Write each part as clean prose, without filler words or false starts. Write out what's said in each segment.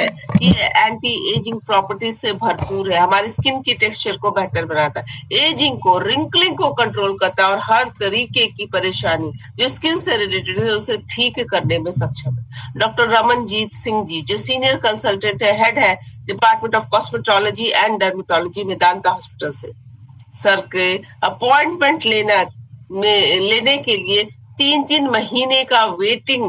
है कि anti ageing properties से भरपूर है, हमारी स्किन की टेक्सचर को बेहतर बनाता है, एजिंग को, रिंकलिंग को कंट्रोल करता है और हर तरीके की परेशानी जो स्किन से रिलेटेड है उसे ठीक करने में सक्षम है। डॉक्टर रमनजीत सिंह जी जो सीनियर कंसल्टेंट है, हेड है department of cosmetology and dermatology Medanta hospital से। सर के अपॉइंटमेंट लेने के लिए 3-3 महीने का वेटिंग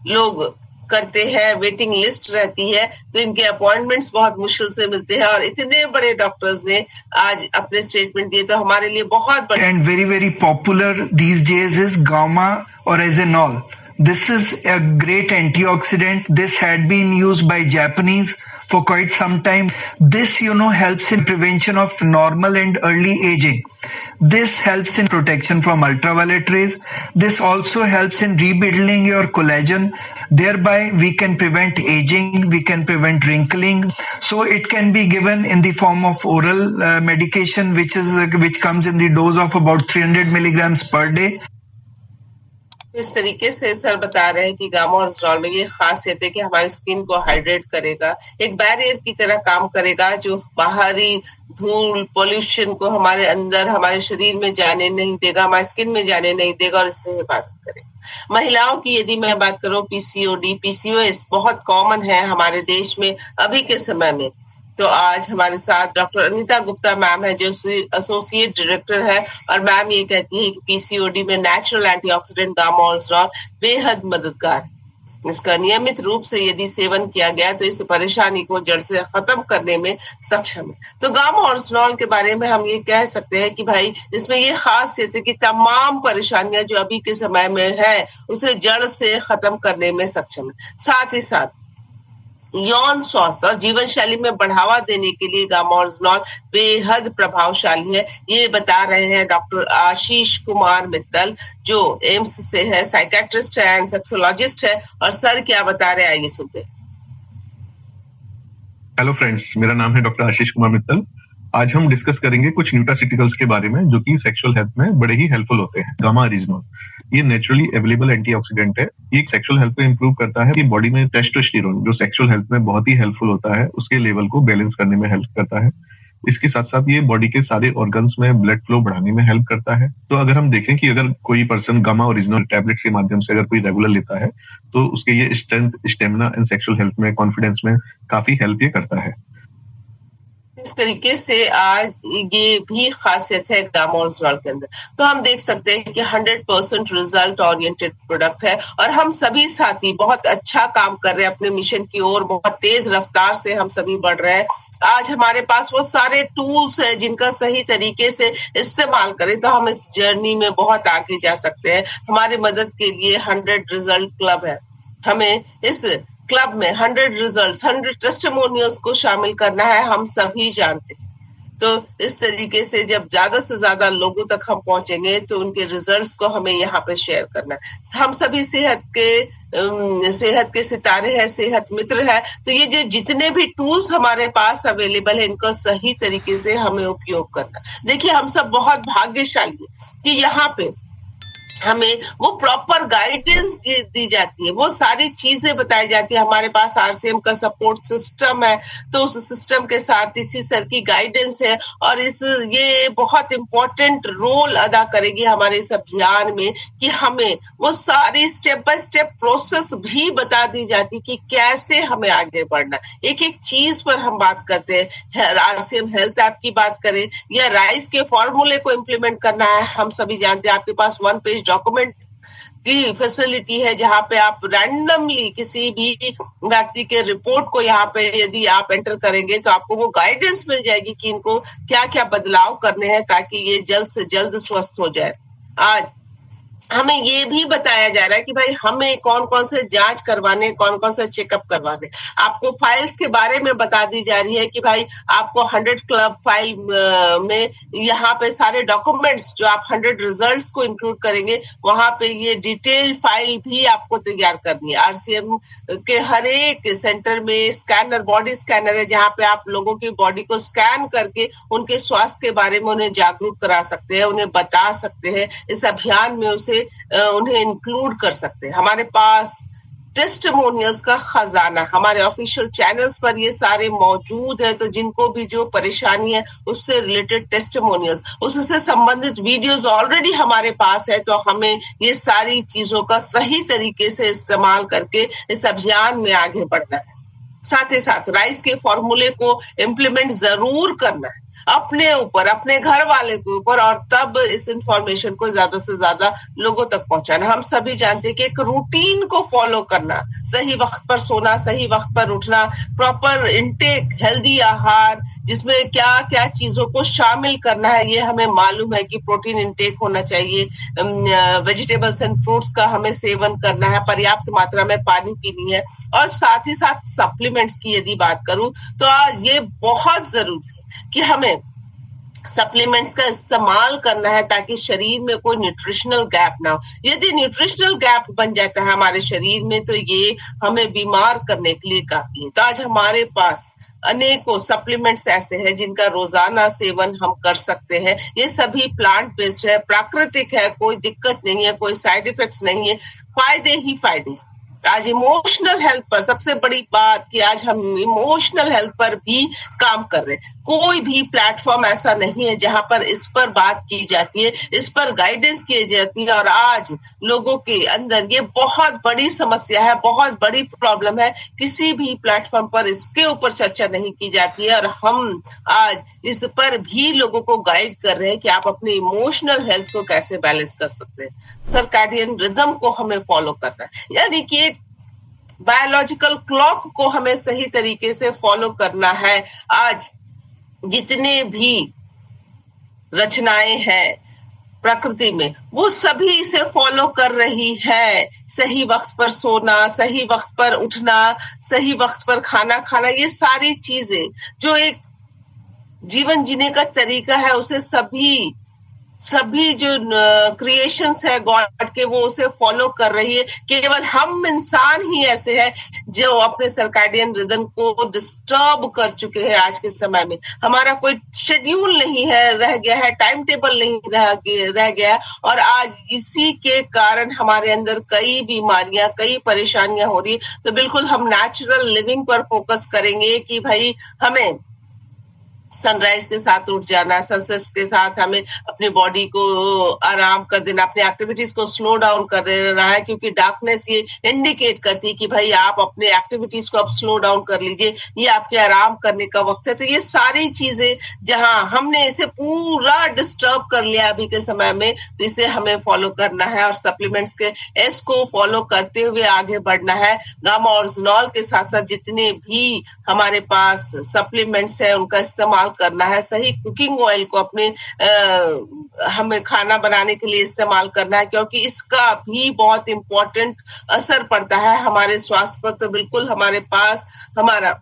लोग करते हैं, वेटिंग लिस्ट रहती है, तो इनके अपॉइंटमेंट्स बहुत मुश्किल से मिलते हैं और इतने बड़े डॉक्टर्स ने आज अपने स्टेटमेंट दिए तो हमारे लिए बहुत बड़े। And very very popular these days is gamma oryzanol. This is a great antioxidant. This had been used by Japanese for quite some time. This, helps in prevention of normal and early aging. This helps in protection from ultraviolet rays. This also helps in rebuilding your collagen. Thereby, we can prevent aging, we can prevent wrinkling. So it can be given in the form of oral medication, which comes in the dose of about 300 milligrams per day. इस तरीके से sir बता रहे हैं कि gamma oryzanol में ये खासियत है कि हमारी स्किन को हाइड्रेट करेगा, एक बैरियर की तरह काम करेगा जो बाहरी धूल पोल्यूशन को हमारे अंदर हमारे शरीर में जाने नहीं देगा, हमारी स्किन में जाने नहीं देगा और इससे हिफाजत करेगा। महिलाओं की यदि मैं बात करूं, पीसीओडी पीसीओएस बहुत कॉमन है हमारे देश में अभी के समय में, तो आज हमारे साथ डॉक्टर अनीता गुप्ता मैम है जो एसोसिएट डायरेक्टर है और मैम ये कहती है कि पीसीओडी में नेचुरल एंटीऑक्सीडेंट गामा ओरिजिनॉल बेहद मददगार है। इसका नियमित रूप से यदि सेवन किया गया तो इस परेशानी को जड़ से खत्म करने में सक्षम है। तो गामा ओरिजिनॉल के बारे में हम ये कह सकते हैं कि भाई इसमें ये खासियत है कि तमाम परेशानियां जो अभी के समय में है उसे जड़ से खत्म करने में सक्षम है। साथ ही साथ यौन स्वास्थ्य और जीवन शैली में बढ़ावा देने के लिए गामा ओरिजिनॉल बेहद प्रभावशाली है, ये बता रहे हैं डॉक्टर आशीष कुमार मित्तल जो एम्स से है, साइकेट्रिस्ट है एंड सेक्सोलॉजिस्ट है। और सर क्या बता रहे हैं आइए सुनते हैं। हेलो फ्रेंड्स, मेरा नाम है डॉक्टर आशीष कुमार मित्तल। आज हम डिस्कस करेंगे कुछ न्यूट्रासिटिकल्स के बारे में जो कि सेक्सुअल हेल्थ में बड़े ही हेल्पफुल होते हैं। गामा ओरिजिनॉल ये नेचुरली अवेलेबल एंटीऑक्सीडेंट है। ये सेक्सुअल हेल्थ को इंप्रूव करता है कि बॉडी में टेस्टोस्टेरोन जो सेक्सुअल हेल्थ में बहुत ही हेल्पफुल होता है उसके लेवल को बैलेंस करने में हेल्प करता है। इसके साथ साथ ये बॉडी के सारे ऑर्गन्स में ब्लड फ्लो बढ़ाने में हेल्प करता है। तो अगर हम देखें कि अगर कोई पर्सन गामा ओरिजिनल टैबलेट के माध्यम से अगर कोई रेगुलर लेता है तो उसके ये strength, stamina and sexual health में, कॉन्फिडेंस में काफी हेल्प ये करता है। इस तरीके से आज ये भी खासियत है गामा ओरिजिनॉल के अंदर। तो हम देख सकते हैं कि 100% रिजल्ट ओरिएंटेड प्रोडक्ट है और हम सभी साथी बहुत अच्छा काम कर रहे हैं अपने मिशन की ओर, बहुत तेज रफ्तार से हम सभी बढ़ रहे हैं। आज हमारे पास वो सारे टूल्स है जिनका सही तरीके से इस्तेमाल करें तो हम इस जर्नी में बहुत आगे जा सकते हैं। हमारी मदद के लिए 100 रिजल्ट क्लब है, हमें इस क्लब में 100 रिजल्ट्स, 100 टेस्टिमोनियल्स को शामिल करना है, हम सभी जानते हैं। तो इस तरीके से जब ज्यादा से ज्यादा लोगों तक हम पहुंचेंगे तो उनके रिजल्ट्स को हमें यहाँ पे शेयर करना है। हम सभी सेहत के सितारे हैं, सेहत मित्र है, तो ये जो जितने भी टूल्स हमारे पास अवेलेबल है इनको सही तरीके से हमें उपयोग करना। देखिए हम सब बहुत भाग्यशाली है कि यहाँ पे हमें वो प्रॉपर गाइडेंस दी जाती है, वो सारी चीजें बताई जाती है। हमारे पास आरसीएम का सपोर्ट सिस्टम है, तो उस सिस्टम के साथ इसी सर की गाइडेंस है और ये बहुत इंपॉर्टेंट रोल अदा करेगी हमारे इस अभियान में कि हमें वो सारी स्टेप बाय स्टेप प्रोसेस भी बता दी जाती कि कैसे हमें आगे बढ़ना। एक एक चीज पर हम बात करते हैं, आरसीएम हेल्थ ऐप की बात करें या राइस के फॉर्मूले को इम्प्लीमेंट करना है, हम सभी जानते हैं आपके पास 1 पेज डॉक्यूमेंट की फैसिलिटी है जहां पे आप रैंडमली किसी भी व्यक्ति के रिपोर्ट को यहाँ पे यदि आप एंटर करेंगे तो आपको वो गाइडेंस मिल जाएगी कि इनको क्या क्या बदलाव करने हैं ताकि ये जल्द से जल्द स्वस्थ हो जाए। आज हमें ये भी बताया जा रहा है कि भाई हमें कौन कौन से जांच करवाने, कौन कौन से चेकअप करवाने। आपको फाइल्स के बारे में बता दी जा रही है कि भाई आपको 100 क्लब फाइल में यहाँ पे सारे डॉक्यूमेंट्स जो आप 100 रिजल्ट्स को इंक्लूड करेंगे वहां पे ये डिटेल्ड फाइल भी आपको तैयार करनी है। आरसीएम के हर एक सेंटर में स्कैनर, बॉडी स्कैनर है जहाँ पे आप लोगों की बॉडी को स्कैन करके उनके स्वास्थ्य के बारे में उन्हें जागरूक करा सकते हैं, उन्हें बता सकते हैं, इस अभियान में उन्हें इंक्लूड कर सकते हैं। हमारे पास टेस्टिमोनियल्स का खजाना हमारे ऑफिशियल चैनल्स पर ये सारे मौजूद है। तो जिनको भी जो परेशानी है उससे रिलेटेड टेस्टिमोनियल्स, उससे संबंधित वीडियोस ऑलरेडी हमारे पास है। तो हमें ये सारी चीजों का सही तरीके से इस्तेमाल करके इस अभियान में आगे बढ़ना है। साथ ही साथ राइस के फॉर्मूले को इम्प्लीमेंट जरूर करना है अपने ऊपर, अपने घर वाले के ऊपर, और तब इस इंफॉर्मेशन को ज्यादा से ज्यादा लोगों तक पहुंचाना। हम सभी जानते हैं कि एक रूटीन को फॉलो करना, सही वक्त पर सोना, सही वक्त पर उठना, प्रॉपर इनटेक, हेल्दी आहार जिसमें क्या क्या चीजों को शामिल करना है ये हमें मालूम है कि प्रोटीन इनटेक होना चाहिए, वेजिटेबल्स एंड फ्रूट्स का हमें सेवन करना है, पर्याप्त मात्रा में पानी पीनी है, और साथ ही साथ सप्लीमेंट्स की यदि बात करूं तो आज ये बहुत जरूरी है कि हमें सप्लीमेंट्स का इस्तेमाल करना है ताकि शरीर में कोई न्यूट्रिशनल गैप ना हो। यदि न्यूट्रिशनल गैप बन जाता है हमारे शरीर में तो ये हमें बीमार करने के लिए काफी है। तो आज हमारे पास अनेकों सप्लीमेंट्स ऐसे हैं जिनका रोजाना सेवन हम कर सकते हैं। ये सभी प्लांट बेस्ड है, प्राकृतिक है, कोई दिक्कत नहीं है, कोई साइड इफेक्ट्स नहीं है, फायदे ही फायदे। आज इमोशनल हेल्थ पर सबसे बड़ी बात कि आज हम इमोशनल हेल्थ पर भी काम कर रहे हैं। कोई भी प्लेटफॉर्म ऐसा नहीं है जहां पर इस पर बात की जाती है, इस पर गाइडेंस की जाती है। और आज लोगों के अंदर ये बहुत बड़ी समस्या है, बहुत बड़ी प्रॉब्लम है, किसी भी प्लेटफॉर्म पर इसके ऊपर चर्चा नहीं की जाती है। और हम आज इस पर भी लोगों को गाइड कर रहे हैं कि आप अपने इमोशनल हेल्थ को कैसे बैलेंस कर सकते हैं। सर्कैडियन रिदम को हमें फॉलो करना है, यानी कि बायोलॉजिकल क्लॉक को हमें सही तरीके से फॉलो करना है। आज जितने भी रचनाएं हैं प्रकृति में वो सभी इसे फॉलो कर रही है। सही वक्त पर सोना, सही वक्त पर उठना, सही वक्त पर खाना खाना, ये सारी चीजें जो एक जीवन जीने का तरीका है उसे सभी जो क्रिएशंस है गॉड के वो उसे फॉलो कर रही है। केवल हम इंसान ही ऐसे हैं जो अपने सर्कैडियन रिदम को डिस्टर्ब कर चुके हैं। आज के समय में हमारा कोई शेड्यूल नहीं है रह गया है, टाइम टेबल नहीं रह गया है, और आज इसी के कारण हमारे अंदर कई बीमारियां, कई परेशानियां हो रही है। तो बिल्कुल हम नेचुरल लिविंग पर फोकस करेंगे कि भाई हमें सनराइज के साथ उठ जाना, सनसेट के साथ हमें अपनी बॉडी को आराम कर देना, अपनी एक्टिविटीज को स्लो डाउन कर देना है, क्योंकि डार्कनेस ये इंडिकेट करती है कि भाई आप अपने एक्टिविटीज को अब स्लो डाउन कर लीजिए, ये आपके आराम करने का वक्त है। तो ये सारी चीजें जहां हमने इसे पूरा डिस्टर्ब कर लिया अभी के समय में, तो इसे हमें फॉलो करना है और सप्लीमेंट्स के एस को फॉलो करते हुए आगे बढ़ना है। गामा ओरिजिनॉल के साथ साथ जितने भी हमारे पास सप्लीमेंट्स है उनका इस्तेमाल करना है। सही कुकिंग ऑयल को अपने हमें खाना बनाने के लिए इस्तेमाल करना है, क्योंकि इसका भी बहुत इंपॉर्टेंट असर पड़ता है हमारे स्वास्थ्य पर। तो बिल्कुल हमारे पास हमारा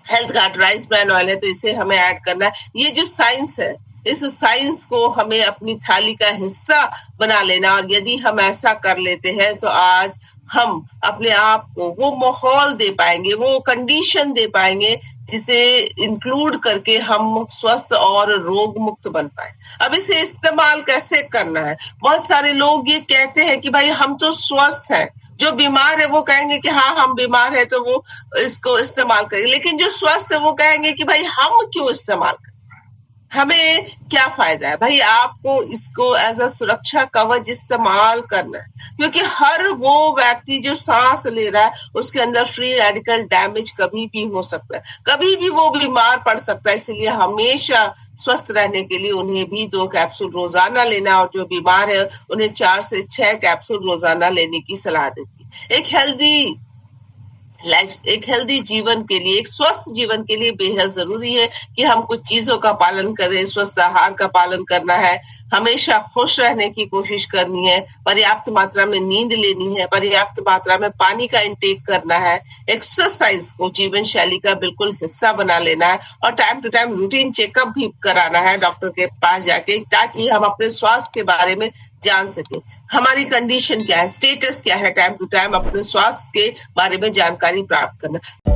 health guard rice bran oil है, तो इसे हमें ऐड करना है। ये जो साइंस है, इस साइंस को हमें अपनी थाली का हिस्सा बना लेना, और यदि हम ऐसा कर लेते हैं तो आज हम अपने आप को वो माहौल दे पाएंगे, वो कंडीशन दे पाएंगे जिसे इंक्लूड करके हम स्वस्थ और रोग मुक्त बन पाए। अब इसे इस्तेमाल कैसे करना है? बहुत सारे लोग ये कहते हैं कि भाई हम तो स्वस्थ हैं, जो बीमार है वो कहेंगे कि हाँ हम बीमार है तो वो इसको इस्तेमाल करेंगे, लेकिन जो स्वस्थ है वो कहेंगे कि भाई हम क्यों इस्तेमाल करें, हमें क्या फायदा है। भाई आपको इसको एज अ सुरक्षा कवच इस्तेमाल करना है, क्योंकि हर वो व्यक्ति जो सांस ले रहा है उसके अंदर फ्री रेडिकल डैमेज कभी भी हो सकता है, कभी भी वो बीमार पड़ सकता है। इसलिए हमेशा स्वस्थ रहने के लिए उन्हें भी 2 कैप्सूल रोजाना लेना, और जो बीमार है उन्हें 4 से 6 कैप्सूल रोजाना लेने की सलाह देती। एक हेल्दी जीवन के लिए, एक स्वस्थ जीवन के लिए बेहद जरूरी है कि हम कुछ चीजों का पालन करें। स्वस्थ आहार का पालन करना है, हमेशा खुश रहने की कोशिश करनी है, पर्याप्त मात्रा में नींद लेनी है, पर्याप्त मात्रा में पानी का इंटेक करना है, एक्सरसाइज को जीवन शैली का बिल्कुल हिस्सा बना लेना है, और time to time routine checkup भी कराना है डॉक्टर के पास जाके, ताकि हम अपने स्वास्थ्य के बारे में जान सके। हमारी कंडीशन क्या है, स्टेटस क्या है, टाइम टू टाइम अपने स्वास्थ्य के बारे में जानकारी प्राप्त करना।